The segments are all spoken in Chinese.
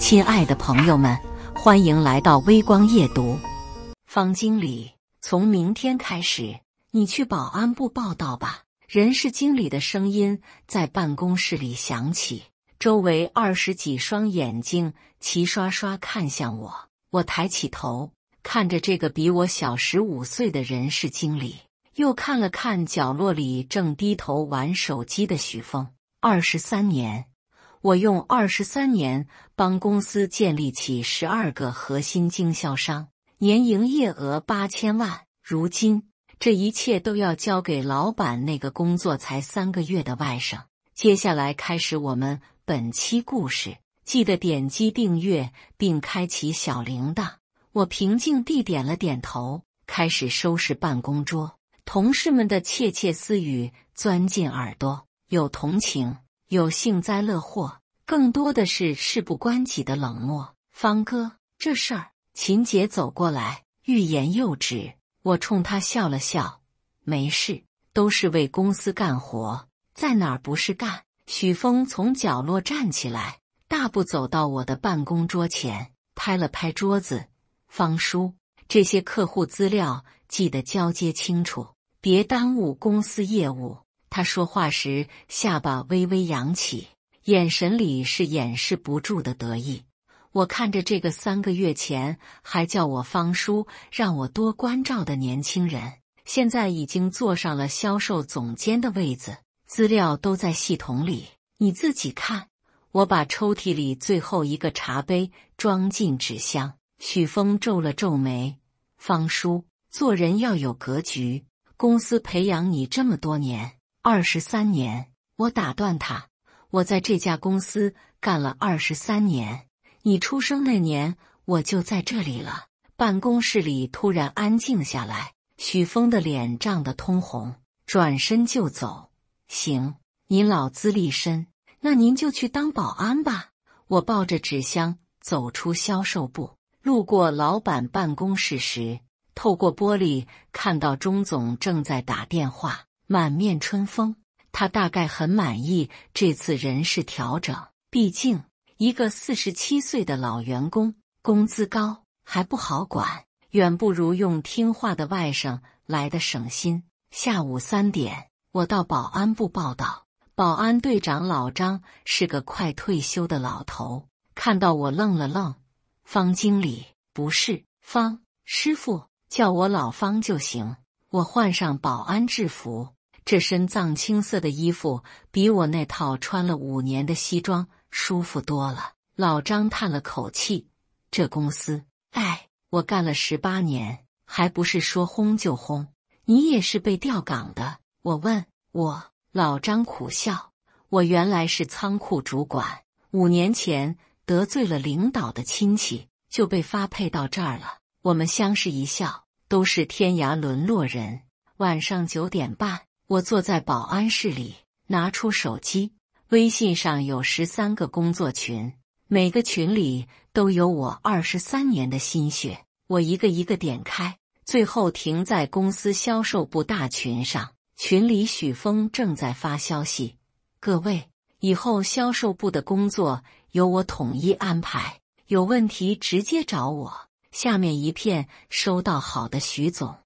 親愛的朋友們，歡迎來到微光夜讀。方經理，從明天開始，你去保安部報到吧。人事經理的聲音在辦公室裡響起，周圍20幾雙眼睛齊刷刷看向我。我抬起頭，看着這個比我小15歲的人事經理，又看了看角落裡正低頭玩手機的許峰。23年。我用23年幫公司建立起12個核心經銷商，年營業額8000萬。如今，這一切都要交給老闆那個工作才3個月的外甥。接下來開始我們本期故事，記得點擊訂閱並開啟小鈴鐺。我平靜地點了點頭，開始收拾辦公桌。同事們的竊竊私語鑽進耳朵，有同情，有幸災樂禍，更多的是事不關己的冷漠。方哥，這事兒。秦姐走過來，欲言又止。我衝她笑了笑，沒事，都是為公司幹活，在哪兒不是幹？許峰從角落站起來，大步走到我的辦公桌前，拍了拍桌子。方叔，這些客戶資料記得交接清楚，別耽誤公司業務。他說話時下巴微微揚起，眼神裡是掩飾不住的得意。我看着這個3個月前還叫我方叔，讓我多關照的年輕人，現在已經坐上了銷售總監的位子，資料都在系統裡，你自己看。我把抽屜裡最後一個茶杯裝進紙箱。許峰皺了皺眉，方叔，做人要有格局，公司培養你這麼多年，23年。我打斷他，我在這家公司幹了23年，你出生那年我就在這裡了。辦公室裡突然安靜下來，許峰的臉漲得通紅，轉身就走。行，您老資歷深，那您就去當保安吧。我抱着紙箱走出銷售部，路過老闆辦公室時，透過玻璃看到鍾總正在打電話，滿面春風。他大概很滿意這次人事調整，畢竟一個47歲的老員工，工資高還不好管，遠不如用聽話的外甥來得省心。下午3點，我到保安部報到。保安隊長老張是個快退休的老頭，看到我愣了愣。方經理，不是，方師傅，叫我老方就行。我換上保安制服，這身藏青色的衣服比我那套穿了5年的西裝舒服多了。老張嘆了口氣，這公司，我幹了18年，還不是說轟就轟。你也是被調崗的？我問。老張苦笑，我原來是倉庫主管，5年前得罪了領導的親戚，就被發配到這兒了。我們相視一笑，都是天涯淪落人。晚上9點半，我坐在保安室裡，拿出手機，微信上有13個工作群，每個群裡都有我23年的心血。我一個一個點開，最後停在公司銷售部大群上。群裡許峰正在發消息：各位，以後銷售部的工作由我統一安排，有問題直接找我。下面一片收到好的許總。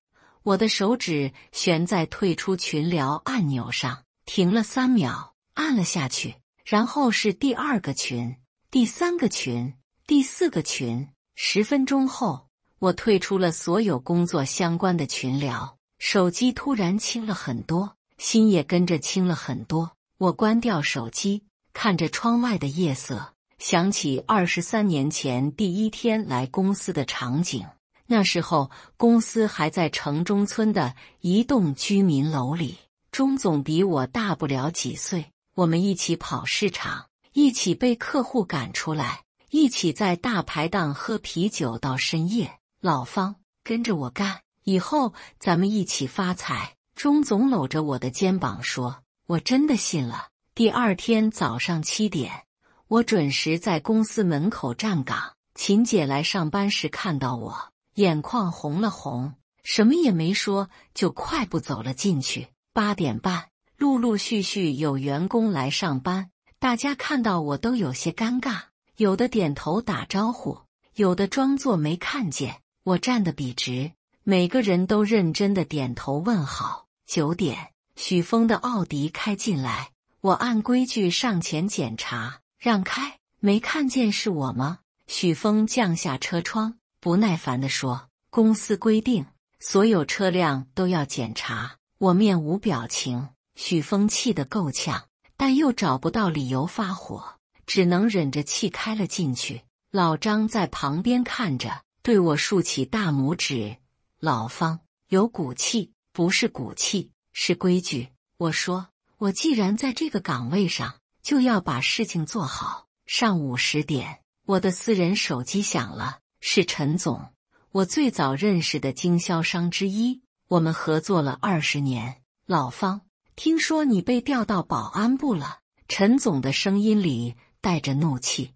我的手指懸在退出群聊按鈕上，停了3秒，按了下去。然後是第2個群，第3個群，第4個群。10分鐘後，我退出了所有工作相關的群聊，手機突然輕了很多，心也跟着輕了很多。我關掉手機，看着窗外的夜色，想起23年前第1天來公司的場景。那時候公司還在城中村的一棟居民樓裡，鍾總比我大不了幾歲，我們一起跑市場，一起被客戶趕出來，一起在大排檔喝啤酒到深夜。老方，跟着我幹，以後咱們一起發財。鍾總摟着我的肩膀說，我真的信了。第2天早上7點，我準時在公司門口站崗。秦姐來上班時看到我，眼眶紅了紅，什麼也沒說，就快步走了進去。8點半，陸陸續續有員工來上班，大家看到我都有些尷尬，有的點頭打招呼，有的裝作沒看見。我站得筆直，每個人都認真地點頭問好。9點，許峰的奧迪開進來，我按規矩上前檢查，讓開，沒看見是我嗎？許峰降下車窗，不耐煩地說：“公司規定，所有車輛都要檢查。”我面無表情。許峰氣得夠嗆，但又找不到理由發火，只能忍着氣開了進去。老張在旁邊看着，對我豎起大拇指：“老方，有骨氣，不是骨氣，是規矩。”我說：“我既然在這個崗位上，就要把事情做好。”上午10點，我的私人手機響了，是陳總，我最早認識的經銷商之一，我們合作了20年。老方，聽說你被調到保安部了。陳總的聲音裡帶着怒氣。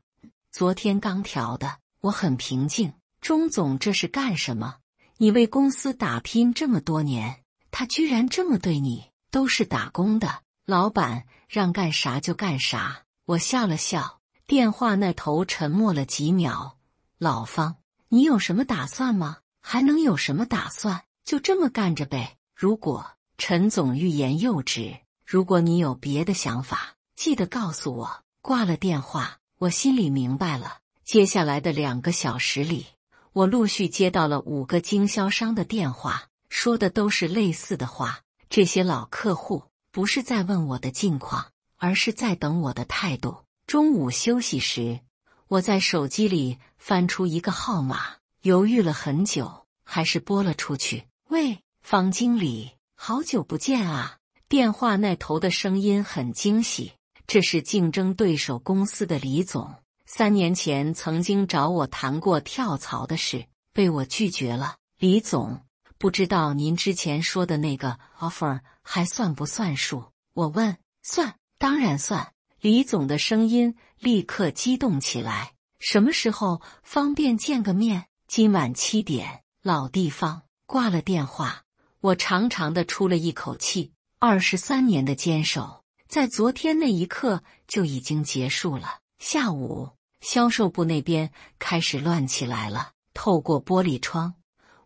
昨天剛調的。我很平靜。鍾總這是幹什麼？你為公司打拼這麼多年，他居然這麼對你？都是打工的，老闆讓幹啥就幹啥。我笑了笑。電話那頭沉默了幾秒。老方，你有什麼打算嗎？還能有什麼打算？就這麼幹着唄。如果，陳總欲言又止，如果你有別的想法，記得告訴我。掛了電話，我心裡明白了。接下來的2個小時裡，我陸續接到了5個經銷商的電話，說的都是類似的話。這些老客戶不是在問我的近況，而是在等我的態度。中午休息時，我在手機裡翻出一個號碼，猶豫了很久，還是撥了出去。喂，方經理，好久不見啊！電話那頭的聲音很驚喜，這是競爭對手公司的李總。3年前曾經找我談過跳槽的事，被我拒絕了。李總，不知道您之前說的那個 offer 還算不算數？我問。算，當然算。李總的聲音立刻激動起來。什麼時候方便見個面？今晚7點。老地方。掛了電話，我長長的出了一口氣。23年的堅守，在昨天那一刻就已經結束了。下午，銷售部那邊開始亂起來了。透過玻璃窗，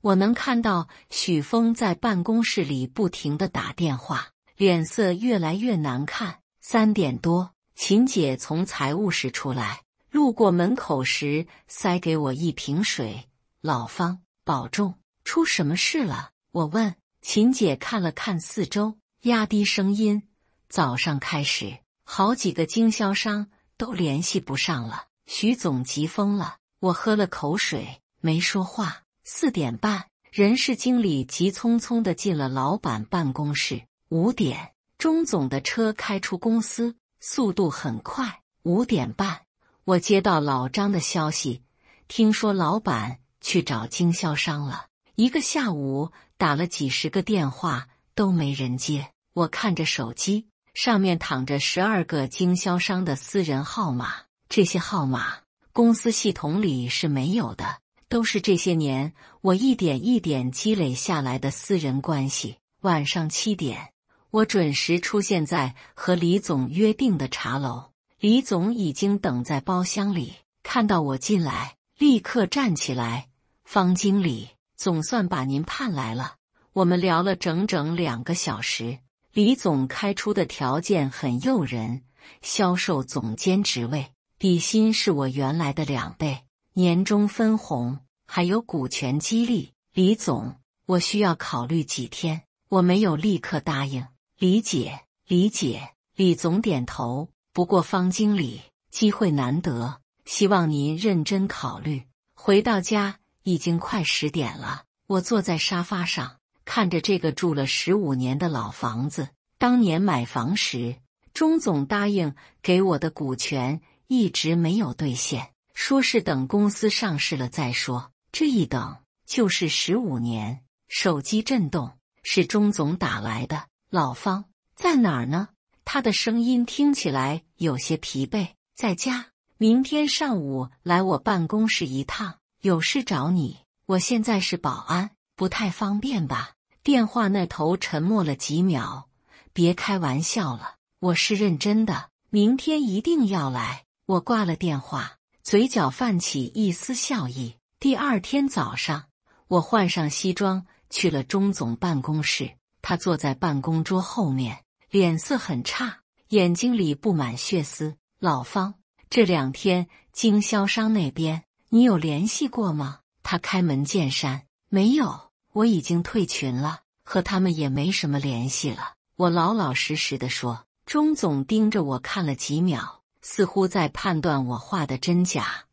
我能看到許峰在辦公室裡不停地打電話，臉色越來越難看。3點多，秦姐從財務室出來，路過門口時塞給我一瓶水。老方，保重。出什麼事了？我問。秦姐看了看四周，壓低聲音：早上開始，好幾個經銷商都聯繫不上了，許總急瘋了。我喝了口水，沒說話。4點半，人事經理急匆匆地進了老闆辦公室。5點，鍾總的車開出公司，速度很快。5點半，我接到老張的消息，聽說老闆去找經銷商了。1個下午打了幾十個電話都沒人接。我看着手機，上面躺着12個經銷商的私人號碼，這些號碼公司系統裡是沒有的，都是這些年我一點一點積累下來的私人關係。晚上7點，我準時出現在和李總約定的茶樓，李總已經等在包廂裡，看到我進來，立刻站起來：“方經理，總算把您盼來了。”我們聊了整整2個小時。李總開出的條件很誘人，銷售總監職位，底薪是我原來的2倍，年終分紅，還有股權激勵。李總，我需要考慮幾天。我沒有立刻答應。理解，理解。李總點頭。不過方經理，機會難得，希望您認真考慮。回到家已經快10點了，我坐在沙發上，看着這個住了15年的老房子。當年買房時，鍾總答應給我的股權一直沒有兌現，說是等公司上市了再說。這一等就是15年。手機震動，是鍾總打來的。老方，在哪兒呢？他的聲音聽起來有些疲憊。在家，明天上午來我辦公室一趟，有事找你。我現在是保安，不太方便吧？電話那頭沉默了幾秒。別開玩笑了，我是認真的，明天一定要來。我掛了電話，嘴角泛起一絲笑意。第二天早上，我換上西裝去了鍾總辦公室。他坐在辦公桌後面，臉色很差，眼睛裡布滿血絲。老方，這2天經銷商那邊你有聯繫過嗎？他開門見山，沒有，我已經退群了，和他們也沒什麼聯繫了。我老老實實地說。鍾總盯着我看了幾秒，似乎在判斷我話的真假。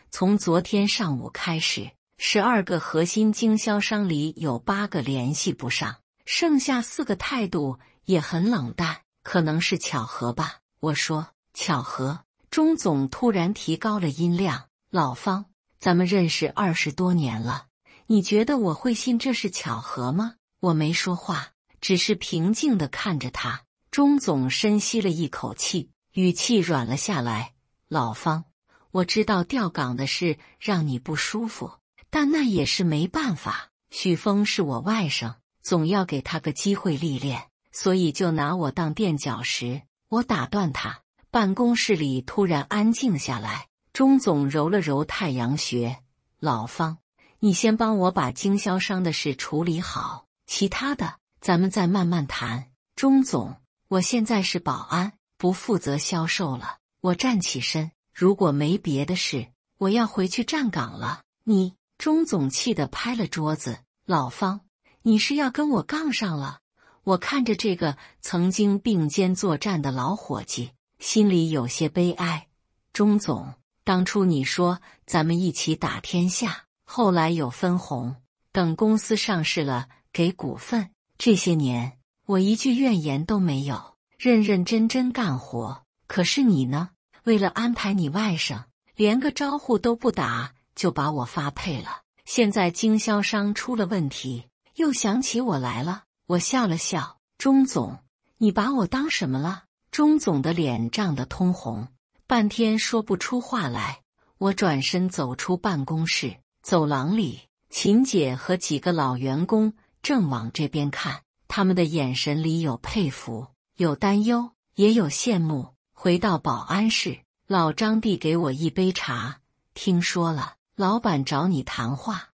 從昨天上午開始，12個核心經銷商裡有8個聯繫不上，剩下4個態度也很冷淡，可能是巧合吧。我說，巧合？鍾總突然提高了音量。老方，咱們認識20多年了，你覺得我會信這是巧合嗎？我沒說話，只是平靜地看着他。鍾總深吸了一口氣，語氣軟了下來。老方，我知道調崗的事讓你不舒服，但那也是沒辦法。許峰是我外甥，總要給他個機會歷練，所以就拿我當墊腳石。我打斷他。辦公室裡突然安靜下來。鍾總揉了揉太陽穴。老方，你先幫我把經銷商的事處理好，其他的咱們再慢慢談。鍾總，我現在是保安，不負責銷售了。我站起身，如果沒別的事，我要回去站崗了。你，鍾總氣得拍了桌子。老方，你是要跟我槓上了？我看着這個曾經并肩作戰的老夥計，心裡有些悲哀。鍾總，當初你說咱們一起打天下，後來有分紅，等公司上市了給股份，這些年我一句怨言都沒有，認認真真幹活。可是你呢？為了安排你外甥，連個招呼都不打就把我發配了。現在經銷商出了問題，又想起我來了。我笑了笑。鍾總，你把我當什麼了？鍾總的臉漲得通紅，半天說不出話來。我轉身走出辦公室，走廊裡，秦姐和幾個老員工正往這邊看，他們的眼神裡有佩服，有擔憂，也有羨慕。回到保安室，老張遞給我一杯茶。聽說了，老闆找你談話，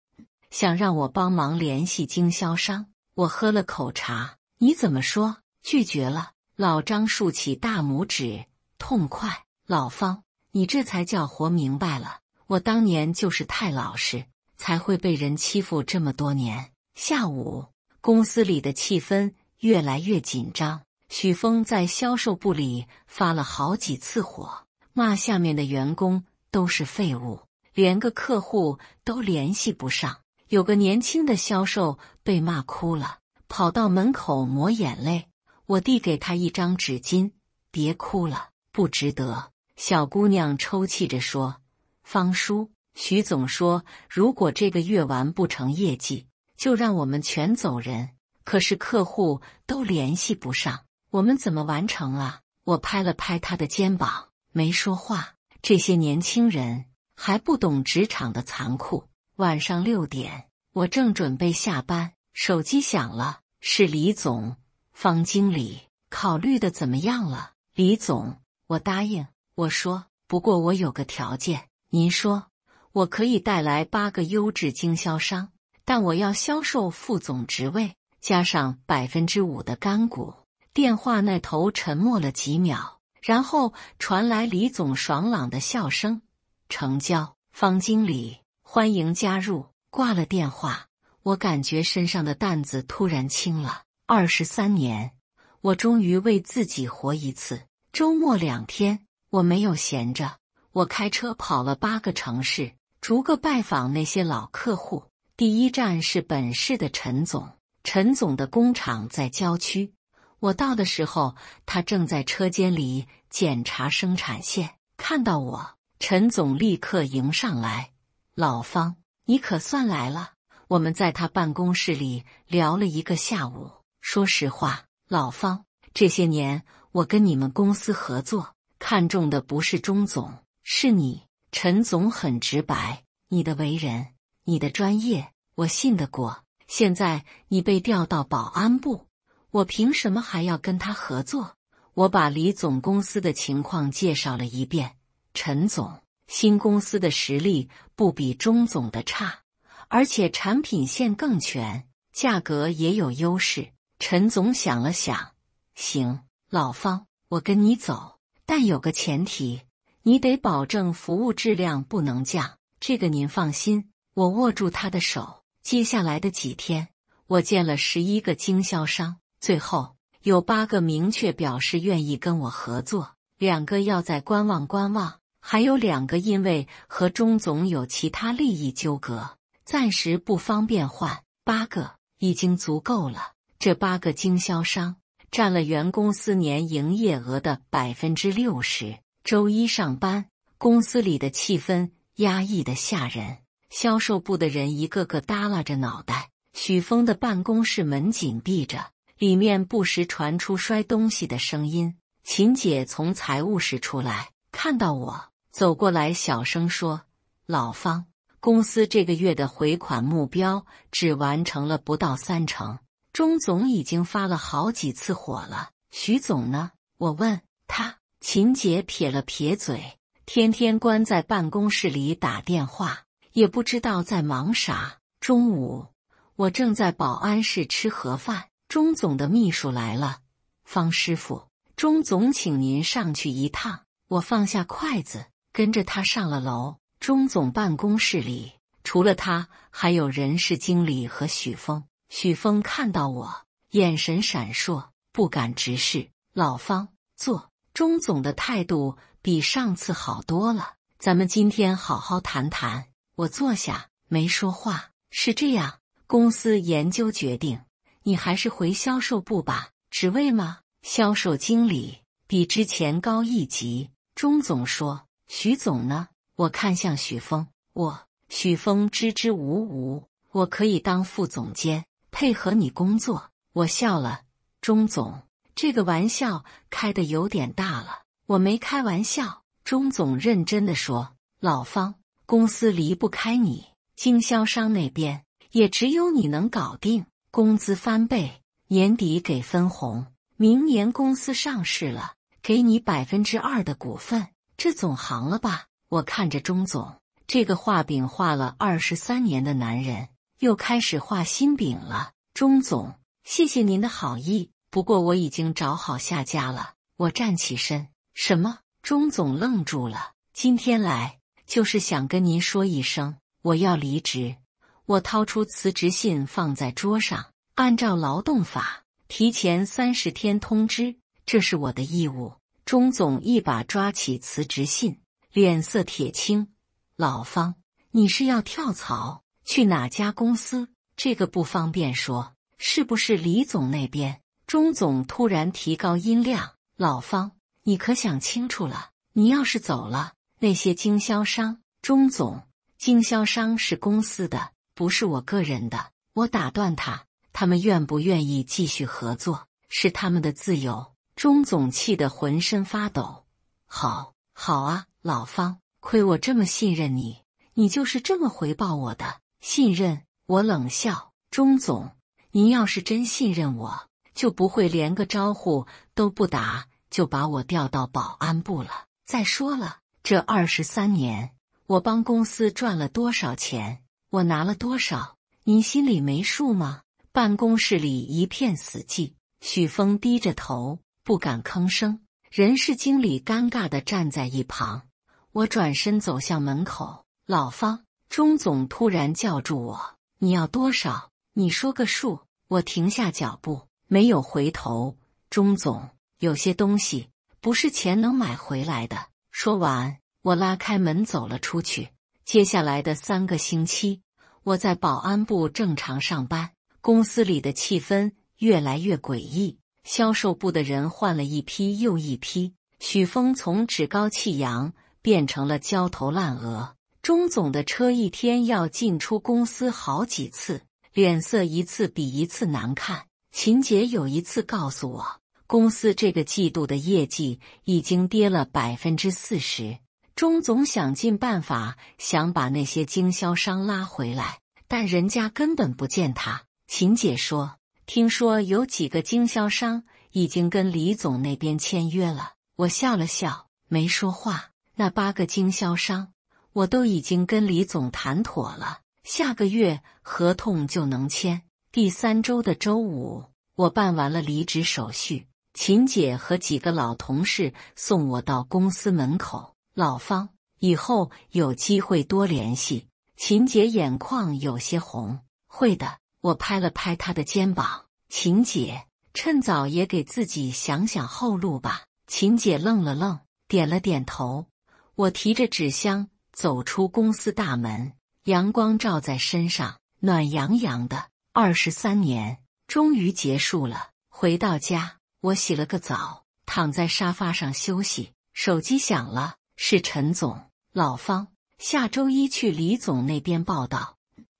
想讓我幫忙聯繫經銷商。我喝了口茶。你怎麼說？拒絕了。老張豎起大拇指，痛快。老方，你這才叫活明白了。我當年就是太老實，才會被人欺負這麼多年。下午，公司裡的氣氛越來越緊張。許峰在銷售部裡發了好幾次火，罵下面的員工都是廢物，連個客戶都聯繫不上。有個年輕的銷售被罵哭了，跑到門口抹眼淚。我遞給他一張紙巾，別哭了，不值得。小姑娘抽泣着說：方叔，許總說如果這個月完不成業績，就讓我們全走人。可是客戶都聯繫不上，我們怎麼完成啊？我拍了拍他的肩膀，沒說話。這些年輕人還不懂職場的殘酷。晚上6點，我正準備下班，手機響了，是李總。方經理，考慮的怎麼樣了？李總，我答應。我說，不過我有個條件。您說？我可以帶來8個優質經銷商，但我要銷售副總職位，加上5%的乾股。電話那頭沉默了幾秒，然後傳來李總爽朗的笑聲：成交。方經理，歡迎加入。掛了電話，我感覺身上的擔子突然輕了。23年，我終於為自己活一次。周末2天，我沒有閒着，我開車跑了8個城市，逐個拜訪那些老客戶。第一站是本市的陳總，陳總的工廠在郊區。我到的時候，他正在車間裡檢查生產線，看到我，陳總立刻迎上來：老方，你可算來了。我們在他辦公室裡聊了1個下午。說實話，老方，這些年我跟你們公司合作，看重的不是鍾總，是你。陳總很直白，你的為人，你的專業，我信得過。現在你被調到保安部，我憑什麼還要跟他合作？我把李總公司的情況介紹了一遍。陳總，新公司的實力不比鍾總的差，而且產品線更全，價格也有優勢。陳總想了想，行，老方，我跟你走，但有個前提，你得保證服務質量不能降。這個您放心。我握住他的手。接下來的幾天，我見了11個經銷商，最後有8個明確表示願意跟我合作，2個要再觀望觀望，還有2個因為和鍾總有其他利益糾葛，暫時不方便換。8個已經足夠了。這8個經銷商佔了原公司年營業額的60%。周一上班，公司裡的氣氛壓抑得嚇人。銷售部的人一個個耷拉着腦袋，許峰的辦公室門緊閉着，裡面不時傳出摔東西的聲音。秦姐從財務室出來，看到我走過來，小聲說：“老方，公司這個月的回款目標只完成了不到30%，鍾總已經發了好幾次火了。許總呢？”我問他。秦姐撇了撇嘴，天天關在辦公室裡打電話，也不知道在忙啥。中午，我正在保安室吃盒飯，鍾總的秘書來了。方師傅，鍾總請您上去一趟。我放下筷子，跟着他上了樓。鍾總辦公室裡，除了他，還有人事經理和許峰。許峰看到我，眼神閃爍，不敢直視。老方，坐。鍾總的態度比上次好多了，咱們今天好好談談。我坐下，沒說話。是這樣，公司研究決定，你還是回銷售部吧。職位嗎？銷售經理，比之前高1級。鍾總說。許總呢？我看向許峰。許峰支支吾吾。我可以當副總監，配合你工作。我笑了。鍾總，這個玩笑開得有點大了。我沒開玩笑。鍾總認真地說。老方，公司離不開你，經銷商那邊也只有你能搞定。工資翻倍，年底給分紅，明年公司上市了，給你2%的股份，這總行了吧？我看着鍾總，這個畫餅畫了23年的男人，又開始畫新餅了。鍾總，謝謝您的好意，不過我已經找好下家了。我站起身。什麼？鍾總愣住了。今天來就是想跟您說一聲，我要離職。我掏出辭職信放在桌上，按照勞動法，提前30天通知，這是我的義務。鍾總一把抓起辭職信，臉色鐵青。老方，你是要跳槽，去哪家公司？這個不方便說，是不是李總那邊？鍾總突然提高音量。老方，你可想清楚了，你要是走了，那些經銷商……鍾總，經銷商是公司的，不是我個人的。我打斷他，他們願不願意繼續合作，是他們的自由。鍾總氣得渾身發抖。好啊，老方，虧我這麼信任你，你就是這麼回報我的。信任？我冷笑。鍾總，您要是真信任我，就不會連個招呼都不打就把我調到保安部了。再說了，這23年，我幫公司賺了多少錢，我拿了多少，您心裡沒數嗎？辦公室裡一片死寂，許峰低着頭，不敢吭聲。人事經理尷尬地站在一旁。我轉身走向門口。老方，鍾總突然叫住我。你要多少？你說個數。我停下腳步，沒有回頭。鍾總，有些東西不是錢能買回來的。說完，我拉開門走了出去。接下來的3個星期，我在保安部正常上班。公司裡的氣氛越來越詭異，銷售部的人換了一批又一批。許峰從趾高氣揚變成了焦頭爛額。鍾總的車一天要進出公司好幾次，臉色一次比一次難看。秦姐有一次告訴我，公司這個季度的業績已經跌了40%。鍾總想盡辦法想把那些經銷商拉回來，但人家根本不見他。秦姐說，聽說有幾個經銷商已經跟李總那邊簽約了。我笑了笑，沒說話。那8個經銷商，我都已經跟李總談妥了，下個月合同就能簽。第3週的週五，我辦完了離職手續，秦姐和幾個老同事送我到公司門口。老方，以後有機會多聯繫。秦姐眼眶有些紅。會的，我拍了拍她的肩膀。秦姐，趁早也給自己想想後路吧。秦姐愣了愣，點了點頭。我提着紙箱走出公司大門，陽光照在身上，暖洋洋的。23年終於結束了。回到家，我洗了個澡，躺在沙發上休息。手機響了，是陳總。老方，下周一去李總那邊報道，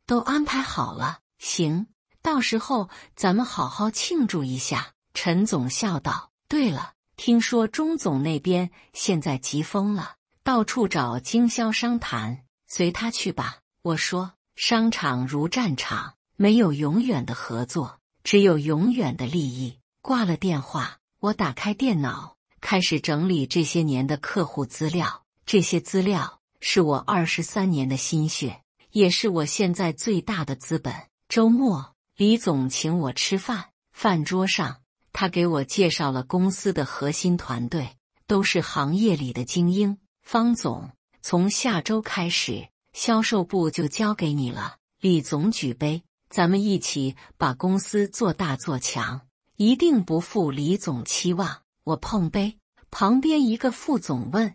都安排好了。行，到時候咱們好好慶祝一下。陳總笑道。對了，聽說鍾總那邊現在急瘋了，到處找經銷商談，隨他去吧。我說，商場如戰場，沒有永遠的合作，只有永遠的利益。掛了電話，我打開電腦，開始整理這些年的客戶資料。這些資料是我23年的心血，也是我現在最大的資本。周末，李總請我吃飯，飯桌上，他給我介紹了公司的核心團隊，都是行業裡的精英。方總，從下周開始，銷售部就交給你了。李總舉杯，咱們一起把公司做大做強，一定不負李總期望。我碰杯，旁邊一個副總問，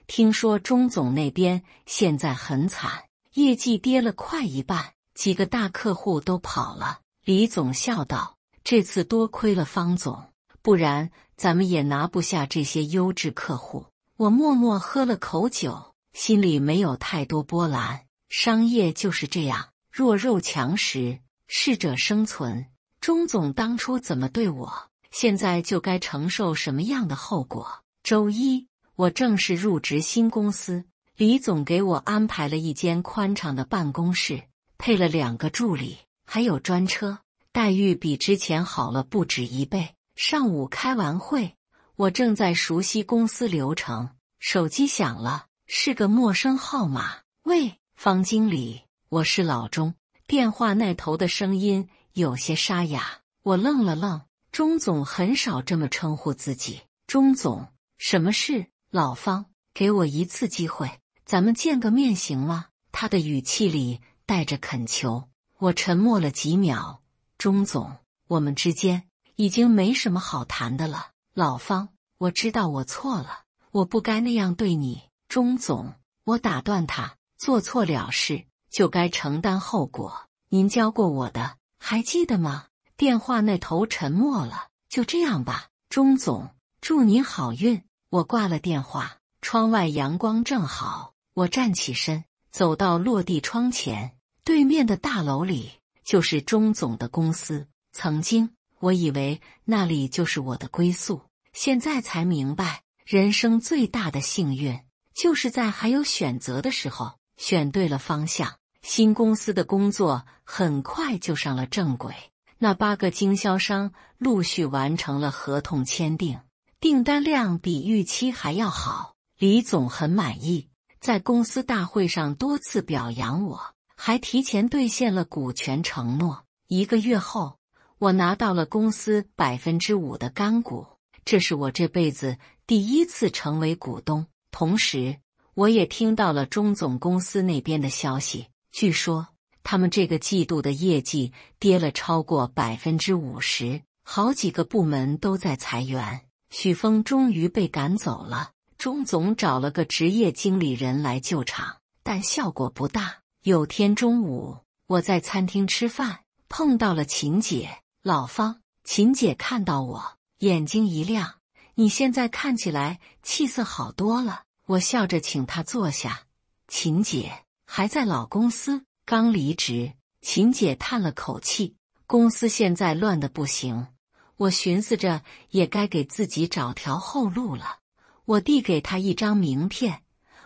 聽說鍾總那邊現在很慘，業績跌了快一半，幾個大客戶都跑了。李總笑道，這次多虧了方總，不然咱們也拿不下這些優質客戶。我默默喝了口酒，心裡沒有太多波瀾。商業就是這樣，弱肉強食，適者生存。鍾總當初怎麼對我，現在就該承受什麼樣的後果。周一，我正式入職新公司，李總給我安排了一間寬敞的辦公室，配了2個助理，還有專車，待遇比之前好了不止1倍。上午開完會，我正在熟悉公司流程，手機響了，是個陌生號碼。喂，方經理，我是老鍾。電話那頭的聲音有些沙啞，我愣了愣。鍾總很少這麼稱呼自己。鍾總，什麼事？老方，給我一次機會，咱們見個面行嗎？他的語氣裡帶着懇求。我沉默了幾秒。鍾總，我們之間已經沒什麼好談的了。老方，我知道我錯了，我不該那樣對你。鍾總，我打斷他，做錯了事就該承擔後果。您教過我的，還記得嗎？電話那頭沉默了。就這樣吧，鍾總，祝您好運。我掛了電話，窗外陽光正好，我站起身，走到落地窗前，對面的大樓裡就是鍾總的公司。曾經我以為那裡就是我的歸宿，現在才明白，人生最大的幸運就是在還有選擇的時候選對了方向。新公司的工作很快就上了正軌，那8個經銷商陸續完成了合同簽訂，訂單量比預期還要好。李總很滿意，在公司大會上多次表揚我，還提前兌現了股權承諾。1個月後，我拿到了公司5%的乾股，這是我這輩子第一次成為股東。同時，我也聽到了鍾總公司那邊的消息，據說他們這個季度的業績跌了超過50%，好幾個部門都在裁員。許峰終於被趕走了，鍾總找了個職業經理人來救場，但效果不大。有天中午，我在餐廳吃飯，碰到了秦姐。老方，秦姐看到我，眼睛一亮，你現在看起來氣色好多了。我笑着請她坐下。秦姐，還在老公司，剛離職。秦姐嘆了口氣，公司現在亂得不行，我尋思着也該給自己找條後路了。我遞給她一張名片，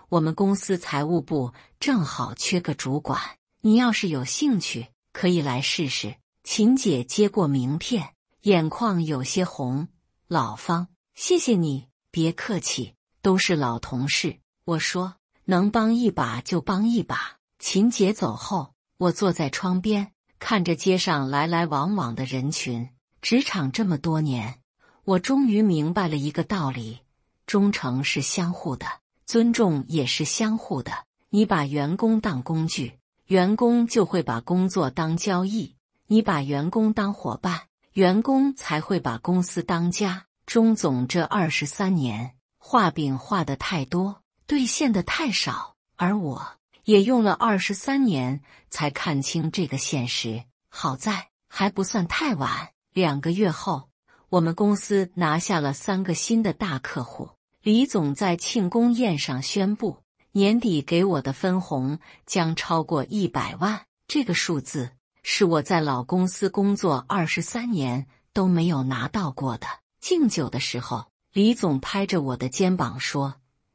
我們公司財務部正好缺個主管，你要是有興趣，可以來試試。秦姐接過名片，眼眶有些紅。老方，謝謝你。別客氣，都是老同事。我說，能幫一把就幫一把。秦姐走後，我坐在窗邊，看着街上來來往往的人群。職場這麼多年，我終於明白了一個道理：忠誠是相互的，尊重也是相互的。你把員工當工具，員工就會把工作當交易；你把員工當夥伴，員工才會把公司當家。鍾總這23年，畫餅畫得太多，兌現的太少，而我也用了23年才看清這個現實。好在還不算太晚。2個月後，我們公司拿下了3個新的大客戶。李總在慶功宴上宣布，年底給我的分紅將超過100萬。這個數字是我在老公司工作23年都沒有拿到過的。敬酒的時候，李總拍着我的肩膀說：“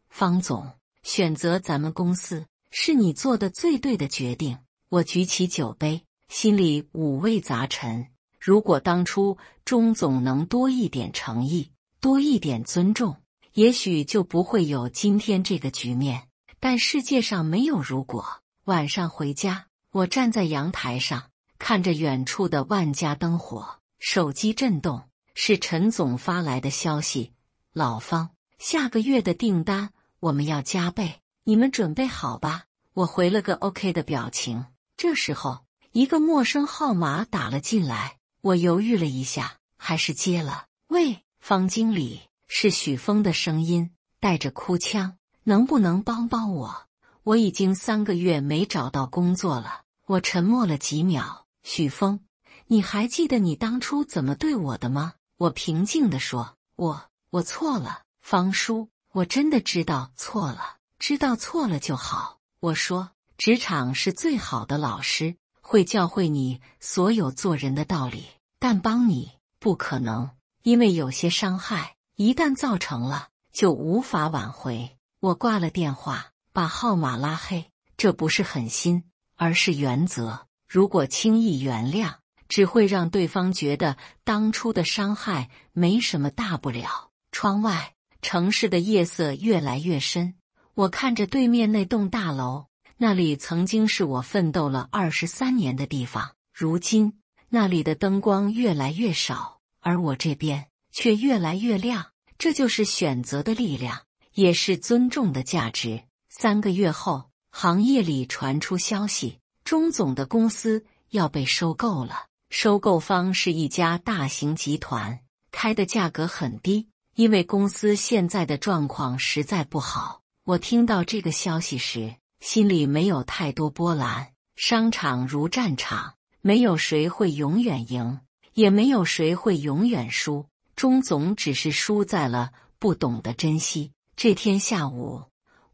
方總，選擇咱們公司是你做的最對的決定。”我舉起酒杯，心裡五味雜陳。如果當初鍾總能多一點誠意，多一點尊重，也許就不會有今天這個局面。但世界上沒有如果。晚上回家，我站在陽台上，看着遠處的萬家燈火，手機震動，是陳總發來的消息：“老方，下個月的訂單我們要加倍，你們準備好吧。”我回了個 OK 的表情。這時候，一個陌生號碼打了進來。我猶豫了一下，還是接了。喂，方經理，是許峰的聲音，帶着哭腔。能不能幫幫我？我已經3個月沒找到工作了。我沉默了幾秒。許峰，你還記得你當初怎麼對我的嗎？我平靜地說，我錯了，方叔，我真的知道錯了，知道錯了就好。我說，職場是最好的老師，會教會你所有做人的道理，但幫你不可能，因為有些傷害一旦造成了，就無法挽回。我掛了電話，把號碼拉黑。這不是狠心，而是原則。如果輕易原諒，只會讓對方覺得當初的傷害沒什麼大不了。窗外，城市的夜色越來越深。我看着對面那棟大樓，那裡曾經是我奮鬥了23年的地方，如今那裡的燈光越來越少，而我這邊卻越來越亮。這就是選擇的力量，也是尊重的價值。3個月後，行業裡傳出消息，鍾總的公司要被收購了。收購方是一家大型集團，開的價格很低，因為公司現在的狀況實在不好。我聽到這個消息時，心裡沒有太多波瀾。商場如戰場，沒有誰會永遠贏，也沒有誰會永遠輸。鍾總只是輸在了不懂得珍惜。這天下午，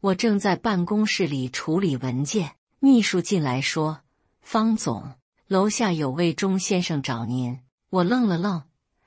我正在辦公室裡處理文件，秘書進來說：“方總，樓下有位鍾先生找您。”我愣了愣，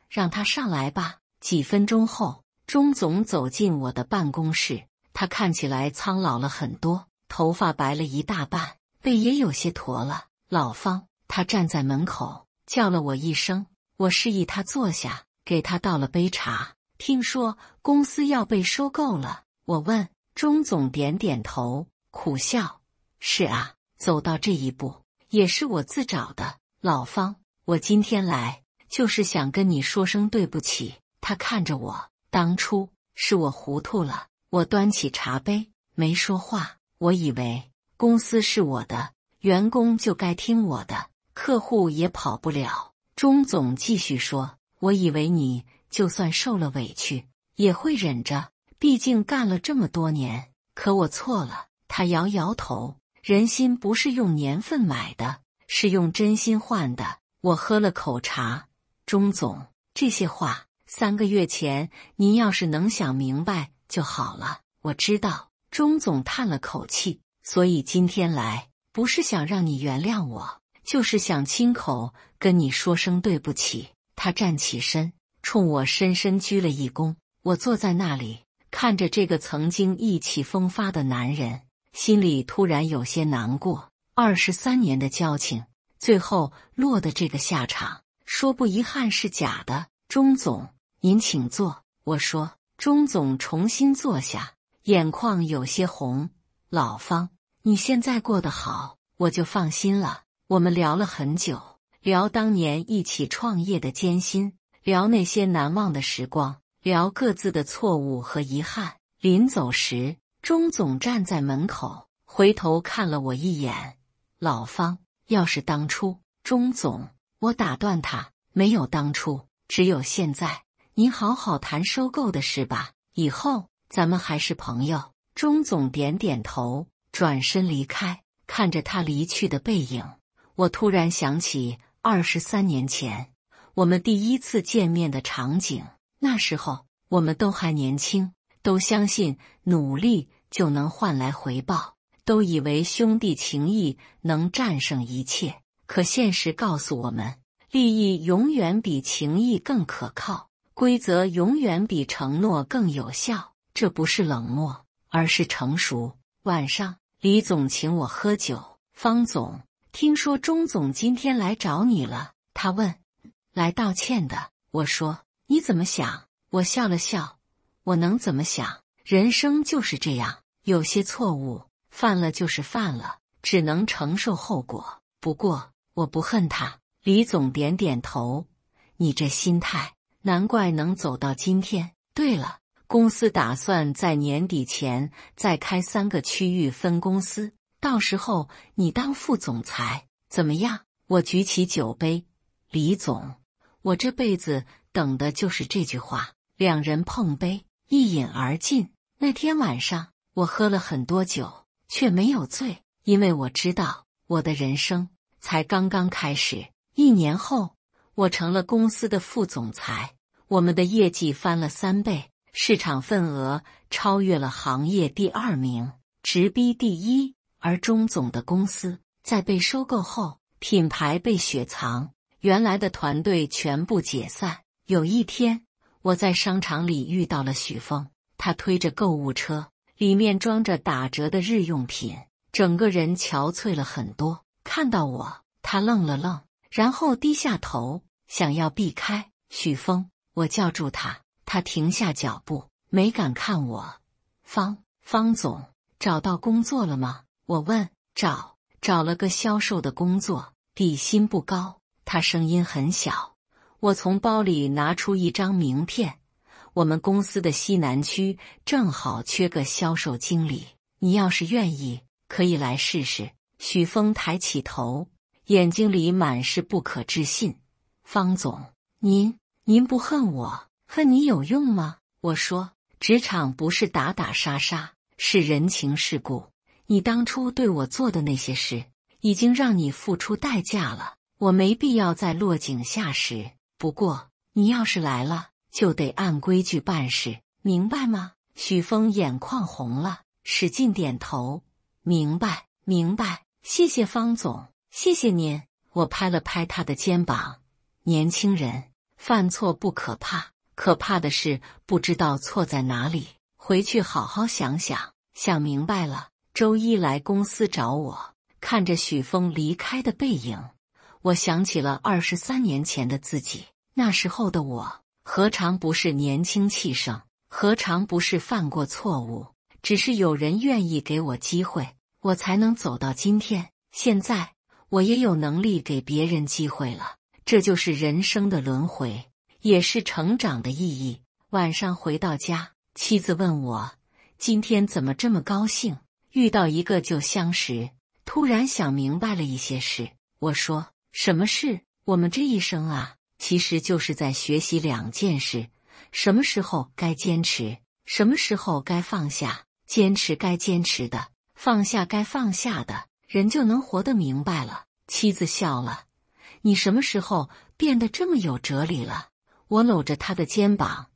讓他上來吧。幾分鐘後，鍾總走進我的辦公室，他看起來蒼老了很多，頭髮白了一大半，背也有些駝了。老方，他站在門口叫了我一聲，我示意他坐下，給他倒了杯茶。聽說公司要被收購了，我問。鍾總點點頭，苦笑：“是啊，走到這一步也是我自找的。老方，我今天來就是想跟你說聲對不起。”他看着我，當初是我糊塗了。我端起茶杯，沒說話。我以為公司是我的，員工就該聽我的，客戶也跑不了。鍾總繼續說：“我以為你就算受了委屈，也會忍着。畢竟幹了這麼多年，可我錯了。”他搖搖頭，人心不是用年份買的，是用真心換的。我喝了口茶，鍾總，這些話3個月前您要是能想明白就好了。我知道。鍾總嘆了口氣，所以今天來不是想讓你原諒我，就是想親口跟你說聲對不起。他站起身，衝我深深鞠了一躬。我坐在那裡，看着這個曾經意氣風發的男人，心裡突然有些難過。23年的交情，最後落得這個下場，說不遺憾是假的。鍾總，您請坐。我說。鍾總重新坐下，眼眶有些紅。老方，你現在過得好，我就放心了。我們聊了很久，聊當年一起創業的艱辛，聊那些難忘的時光，聊各自的錯誤和遺憾。臨走時，鍾總站在門口，回頭看了我一眼。老方，要是當初，鍾總，我打斷他，沒有當初，只有現在。您好好談收購的事吧，以後咱們還是朋友。鍾總點點頭，轉身離開。看着他離去的背影，我突然想起23年前我們第一次見面的場景。那時候我們都還年輕，都相信努力就能換來回報，都以為兄弟情誼能戰勝一切。可現實告訴我們，利益永遠比情誼更可靠，規則永遠比承諾更有效。這不是冷漠，而是成熟。晚上，李總請我喝酒。方總，聽說鍾總今天來找你了。他問。來道歉的。我說。你怎麼想？我笑了笑。我能怎麼想？人生就是這樣，有些錯誤犯了就是犯了，只能承受後果。不過我不恨他。李總點點頭。你這心態，難怪能走到今天。對了，公司打算在年底前再開3個區域分公司，到時候你當副總裁，怎麼樣？我舉起酒杯。李總，我這輩子等的就是這句話。兩人碰杯，一飲而盡。那天晚上，我喝了很多酒，卻沒有醉，因為我知道，我的人生才剛剛開始。1年後，我成了公司的副總裁，我們的業績翻了3倍。市場份額超越了行業第2名，直逼第1。而鍾總的公司在被收購後，品牌被雪藏，原來的團隊全部解散。有一天，我在商場裡遇到了許峰，他推着購物車，裡面裝着打折的日用品，整個人憔悴了很多。看到我，他愣了愣，然後低下頭，想要避開。許峰，我叫住他。他停下腳步，沒敢看我。方總，找到工作了嗎？我問。找了個銷售的工作，底薪不高。他聲音很小。我從包裡拿出一張名片，我們公司的西南區正好缺個銷售經理，你要是願意，可以來試試。許峰抬起頭，眼睛裡滿是不可置信。方總，您不恨我？恨你有用嗎？我說，職場不是打打殺殺，是人情世故。你當初對我做的那些事，已經讓你付出代價了，我沒必要再落井下石。不過，你要是來了，就得按規矩辦事，明白嗎？許峰眼眶紅了，使勁點頭。明白，謝謝方總，謝謝您。我拍了拍他的肩膀。年輕人，犯錯不可怕。可怕的是不知道錯在哪裡，回去好好想想。想明白了，周一來公司找我。看着許峰離開的背影，我想起了23年前的自己。那時候的我，何嘗不是年輕氣盛，何嘗不是犯過錯誤，只是有人願意給我機會，我才能走到今天。現在，我也有能力給別人機會了。這就是人生的輪迴，也是成長的意義。晚上回到家，妻子問我，今天怎麼這麼高興？遇到一個舊相識，突然想明白了一些事。我說，什麼事？我們這一生啊，其實就是在學習2件事，什麼時候該堅持，什麼時候該放下。堅持該堅持的，放下該放下的，人就能活得明白了。妻子笑了，你什麼時候变得這麼有哲理了？我摟着他的肩膀，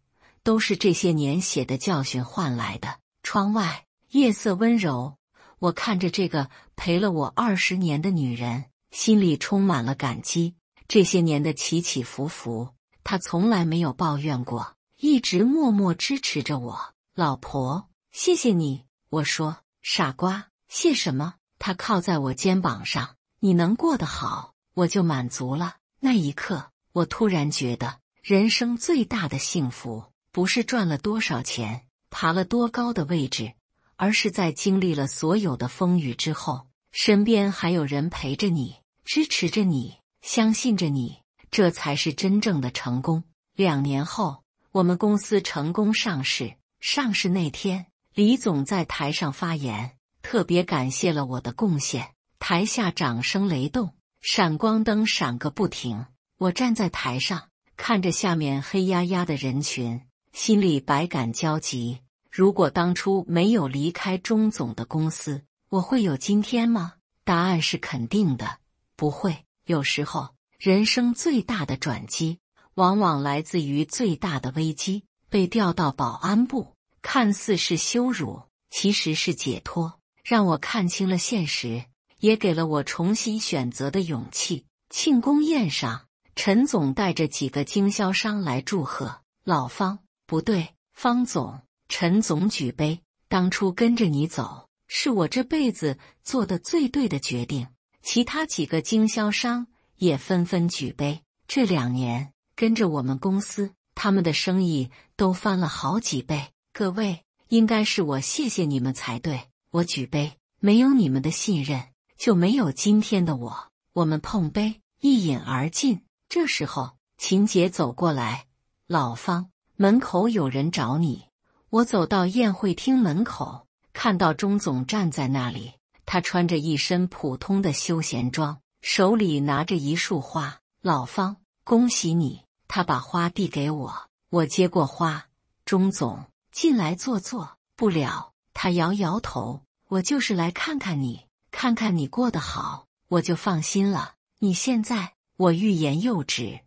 都是這些年寫的教訓換來的。窗外夜色溫柔，我看着這個陪了我20年的女人，心裡充滿了感激。這些年的起起伏伏，她從來沒有抱怨過，一直默默支持着我。老婆，謝謝你。我說，傻瓜，謝什麼？她靠在我肩膀上，你能過得好，我就滿足了。那一刻，我突然覺得，人生最大的幸福，不是賺了多少錢，爬了多高的位置，而是在經歷了所有的風雨之後，身邊還有人陪着你，支持着你，相信着你，這才是真正的成功。2年後，我們公司成功上市。上市那天，李總在台上發言，特別感謝了我的貢獻。台下掌聲雷動，閃光燈閃個不停。我站在台上，看着下面黑壓壓的人群，心裡百感交集。如果當初沒有離開鍾總的公司，我會有今天嗎？答案是肯定的，不會。有時候，人生最大的轉機，往往來自於最大的危機。被調到保安部，看似是羞辱，其實是解脫，讓我看清了現實，也給了我重新選擇的勇氣。慶功宴上，陳總帶着幾個經銷商來祝賀。老方，不對，方總。陳總舉杯，當初跟着你走，是我這輩子做的最對的決定。其他幾個經銷商也紛紛舉杯。這2年跟着我們公司，他們的生意都翻了好幾倍。各位，應該是我謝謝你們才對。我舉杯，沒有你們的信任，就沒有今天的我。我們碰杯，一飲而盡。這時候，秦姐走過來，老方，門口有人找你。我走到宴會廳門口，看到鍾總站在那裡，他穿着一身普通的休閒裝，手裡拿着一束花。老方，恭喜你。他把花遞給我，我接過花。鍾總，進來坐坐。不了，他搖搖頭，我就是來看看你，看看你過得好，我就放心了。你現在，我欲言又止。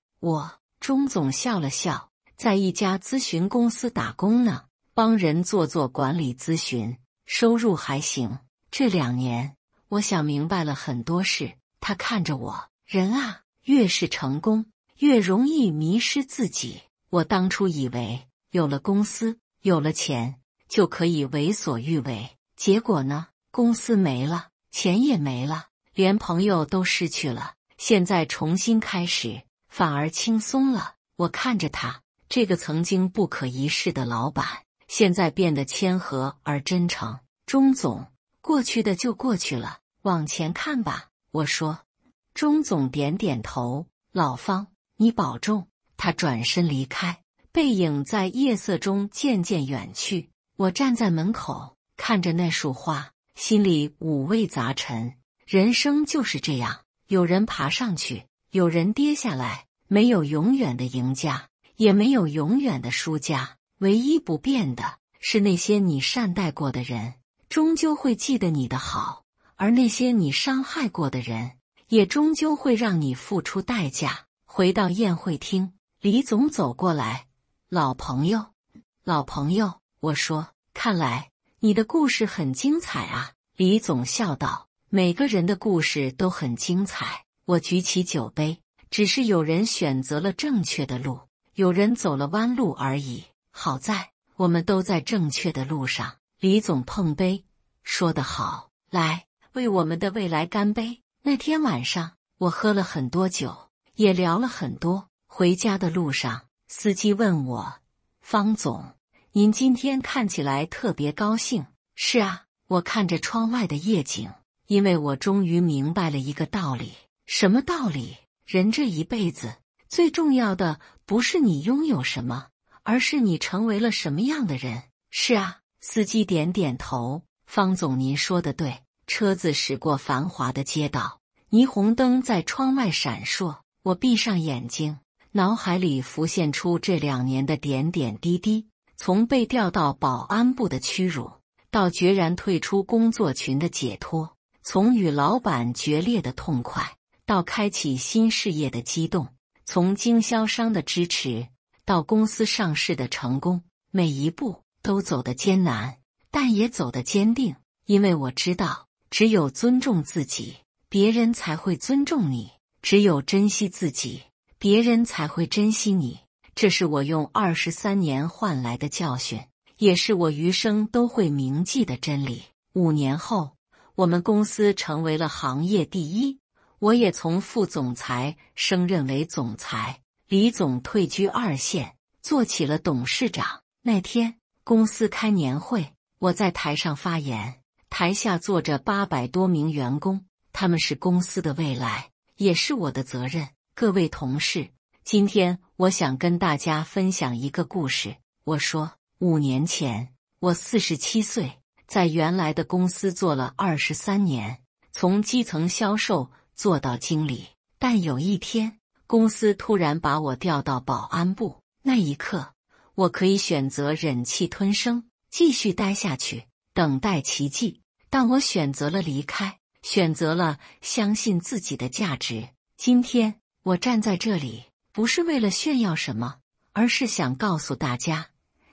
鍾總笑了笑，在一家諮詢公司打工呢，幫人做管理諮詢，收入還行。這2年，我想明白了很多事。他看着我，人啊，越是成功，越容易迷失自己。我當初以為有了公司，有了錢，就可以為所欲為。結果呢？公司沒了，錢也沒了，連朋友都失去了。現在重新開始，反而輕鬆了。我看着他，這個曾經不可一世的老闆，現在變得謙和而真誠。鍾總，過去的就過去了，往前看吧。我說。鍾總點點頭。老方，你保重。他轉身離開，背影在夜色中漸漸遠去。我站在門口，看着那束花，心裡五味雜陳。人生就是這樣，有人爬上去，有人跌下來，沒有永遠的贏家，也沒有永遠的輸家。唯一不變的是，那些你善待過的人，終究會記得你的好，而那些你傷害過的人，也終究會讓你付出代價。回到宴會廳，李總走過來，老朋友，我說，看來你的故事很精彩啊。李總笑道，每個人的故事都很精彩。我舉起酒杯，只是有人選擇了正確的路，有人走了彎路而已。好在我們都在正確的路上。李總碰杯，說得好，來，為我們的未來乾杯。那天晚上，我喝了很多酒，也聊了很多。回家的路上，司機問我，方總，您今天看起來特別高興。是啊，我看着窗外的夜景，因為我終於明白了一個道理。什麼道理？人這一輩子，最重要的不是你擁有什麼，而是你成為了什麼樣的人。是啊，司機點點頭。方總，您說得對。車子駛過繁華的街道，霓虹燈在窗外閃爍。我閉上眼睛，腦海裡浮現出這2年的點點滴滴，從被調到保安部的屈辱，到決然退出工作群的解脫，從與老闆決裂的痛快，到開啟新事業的激動，從經銷商的支持，到公司上市的成功。每一步都走得艱難，但也走得堅定，因為我知道，只有尊重自己，別人才會尊重你；只有珍惜自己，別人才會珍惜你。這是我用23年換來的教訓，也是我餘生都會銘記的真理。5年後，我們公司成為了行業第一，我也從副總裁升任為總裁，李總退居2線，做起了董事長。那天，公司開年會，我在台上發言，台下坐着800多名員工，他們是公司的未來，也是我的責任。各位同事，今天我想跟大家分享一個故事。我說，5年前，我47歲，在原來的公司做了23年，從基層銷售做到經理。但有一天，公司突然把我調到保安部，那一刻，我可以選擇忍氣吞聲，繼續待下去，等待奇蹟。但我選擇了離開，選擇了相信自己的價值。今天，我站在這裡，不是為了炫耀什麼，而是想告訴大家，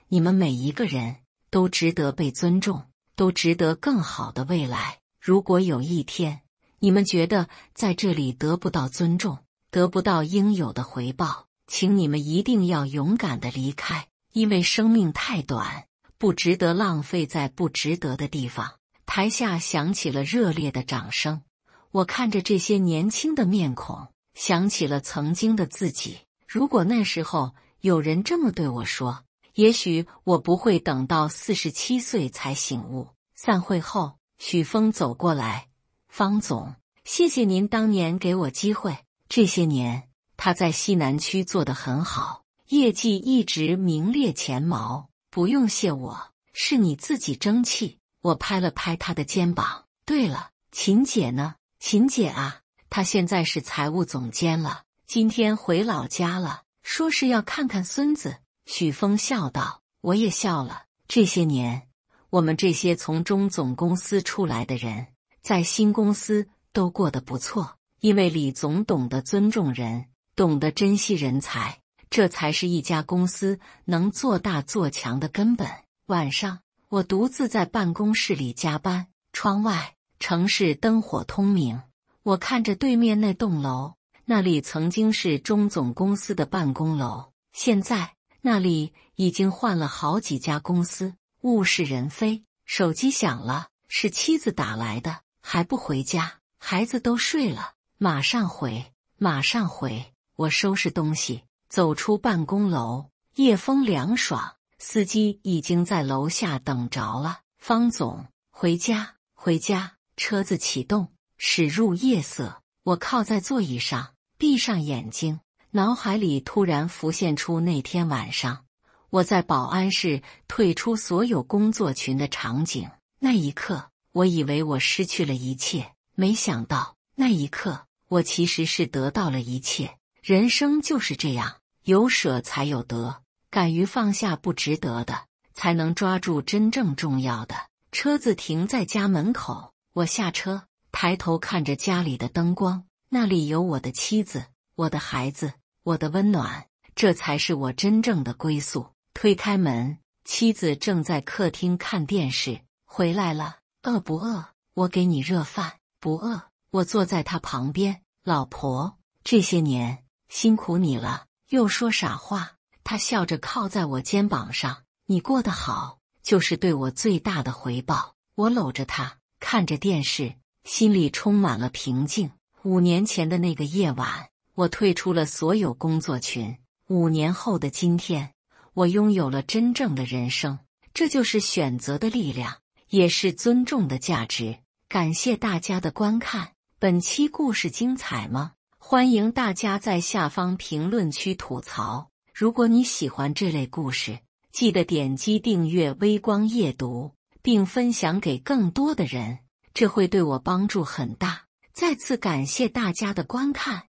你們每一個人都值得被尊重，都值得更好的未來。如果有一天，你們覺得在這裡得不到尊重，得不到應有的回報，請你們一定要勇敢地離開，因為生命太短，不值得浪費在不值得的地方。台下響起了熱烈的掌聲。我看着這些年輕的面孔，想起了曾經的自己。如果那時候有人這麼對我說，也許我不會等到47歲才醒悟。散會後，許峰走過來，方總，謝謝您當年給我機會。這些年，他在西南區做得很好，業績一直名列前茅。不用謝我，是你自己爭氣。我拍了拍他的肩膀。對了，秦姐呢？秦姐啊，她現在是財務總監了，今天回老家了，說是要看看孫子。許峰笑道。我也笑了。這些年，我們這些從中總公司出來的人，在新公司都過得不錯，因為李總懂得尊重人，懂得珍惜人才，這才是一家公司能做大做強的根本。晚上，我獨自在辦公室裡加班，窗外城市燈火通明，我看着對面那棟樓，那裡曾經是中總公司的辦公樓，現在那裡已經換了好幾家公司，物是人非。手機響了，是妻子打來的，還不回家，孩子都睡了，馬上回，馬上回。我收拾東西，走出辦公樓，夜風涼爽，司機已經在樓下等着了。方總，回家，回家。車子啟動，駛入夜色。我靠在座椅上，閉上眼睛，腦海裡突然浮現出那天晚上，我在保安室退出所有工作群的場景。那一刻，我以為我失去了一切，沒想到，那一刻，我其實是得到了一切。人生就是這樣，有捨才有得，敢於放下不值得的，才能抓住真正重要的。車子停在家門口，我下車，抬頭看着家裡的燈光，那裡有我的妻子，我的孩子，我的溫暖，這才是我真正的歸宿。推開門，妻子正在客廳看電視。回來了，餓不餓？我給你熱飯。不餓。我坐在她旁邊。老婆，這些年辛苦你了。又說傻話。她笑着靠在我肩膀上。你過得好，就是對我最大的回報。我摟着她，看着電視，心裡充滿了平靜。5年前的那個夜晚，我退出了所有工作群。5年後的今天，我擁有了真正的人生。這就是選擇的力量，也是尊重的價值。感謝大家的觀看。本期故事精彩嗎？歡迎大家在下方評論區吐槽。如果你喜歡這類故事，記得點擊訂閱微光夜讀，並分享給更多的人，這會對我幫助很大。再次感謝大家的觀看。